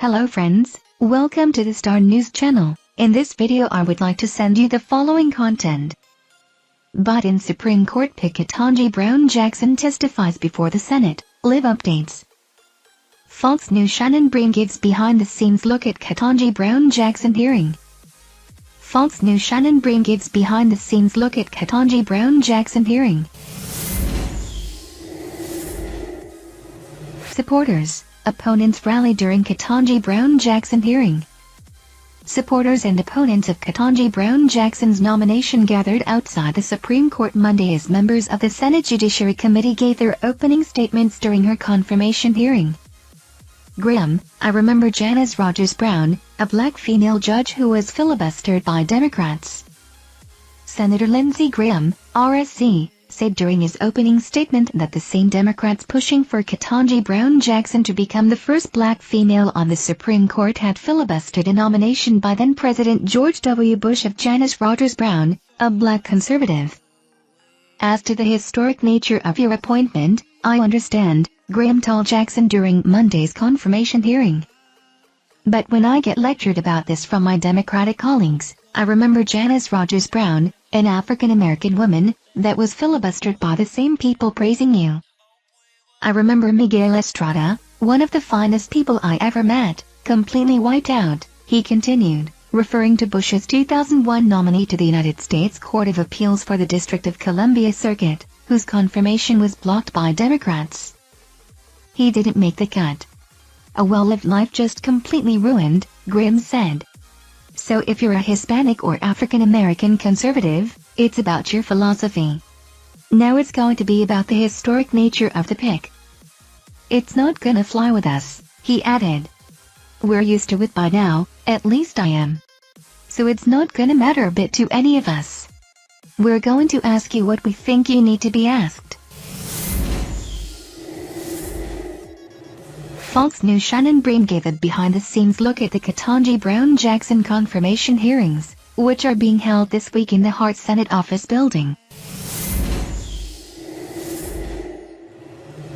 Hello friends, welcome to the Star News channel. In this video I would like to send you the following content. Biden Supreme Court pick Ketanji Brown Jackson testifies before the Senate LIV updates. Fox News Shannon Bream gives behind-the-scenes look at Ketanji Brown Jackson hearing. Fox News Shannon Bream gives behind-the-scenes look at Ketanji Brown Jackson hearing. Supporters, opponents rally during Ketanji Brown Jackson hearing. Supporters and opponents of Ketanji Brown Jackson's nomination gathered outside the Supreme Court Monday as members of the Senate Judiciary Committee gave their opening statements during her confirmation hearing. Graham, I remember Janice Rogers Brown, a black female judge who was filibustered by Democrats. Senator Lindsey Graham, R-S.C., said during his opening statement that the same Democrats pushing for Ketanji Brown Jackson to become the first black female on the Supreme Court had filibustered a nomination by then-President George W. Bush of Janice Rogers Brown, a black conservative. As to the historic nature of your appointment, I understand, Graham told Jackson during Monday's confirmation hearing. But when I get lectured about this from my Democratic colleagues, I remember Janice Rogers Brown, an African-American woman, that was filibustered by the same people praising you. I remember Miguel Estrada, one of the finest people I ever met, completely wiped out, he continued, referring to Bush's 2001 nominee to the United States Court of Appeals for the District of Columbia Circuit, whose confirmation was blocked by Democrats. He didn't make the cut. A well-lived life just completely ruined, Graham said. So if you're a Hispanic or African-American conservative, it's about your philosophy. Now it's going to be about the historic nature of the pick. It's not gonna fly with us, he added. We're used to it by now, at least I am. So it's not gonna matter a bit to any of us. We're going to ask you what we think you need to be asked. Fox News Shannon Bream gave a behind-the-scenes look at the Ketanji Brown Jackson confirmation hearings, which are being held this week in the Hart Senate office building.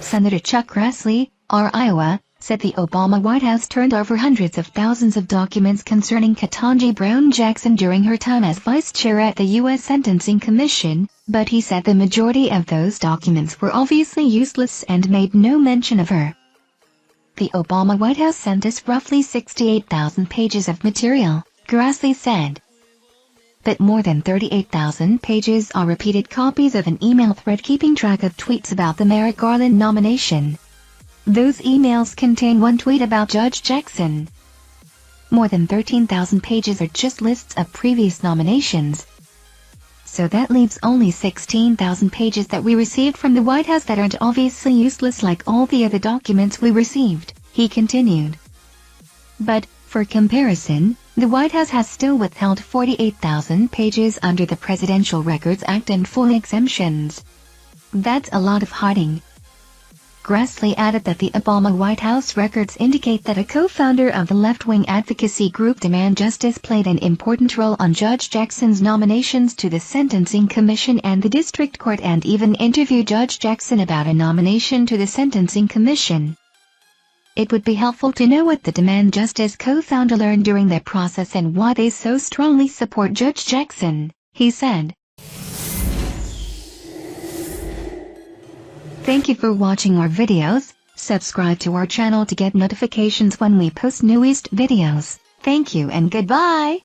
Senator Chuck Grassley, R. Iowa, said the Obama White House turned over hundreds of thousands of documents concerning Ketanji Brown Jackson during her time as vice chair at the U.S. Sentencing Commission, but he said the majority of those documents were obviously useless and made no mention of her. The Obama White House sent us roughly 68,000 pages of material, Grassley said. But more than 38,000 pages are repeated copies of an email thread keeping track of tweets about the Merrick Garland nomination. Those emails contain one tweet about Judge Jackson. More than 13,000 pages are just lists of previous nominations. So that leaves only 16,000 pages that we received from the White House that aren't obviously useless like all the other documents we received, he continued. But, for comparison, the White House has still withheld 48,000 pages under the Presidential Records Act and full exemptions. That's a lot of hiding. Grassley added that the Obama White House records indicate that a co-founder of the left-wing advocacy group Demand Justice played an important role on Judge Jackson's nominations to the Sentencing Commission and the District Court and even interviewed Judge Jackson about a nomination to the Sentencing Commission. It would be helpful to know what the Demand Justice co-founder learned during that process and why they so strongly support Judge Jackson, he said. Thank you for watching our videos. Subscribe to our channel to get notifications when we post newest videos. Thank you and goodbye.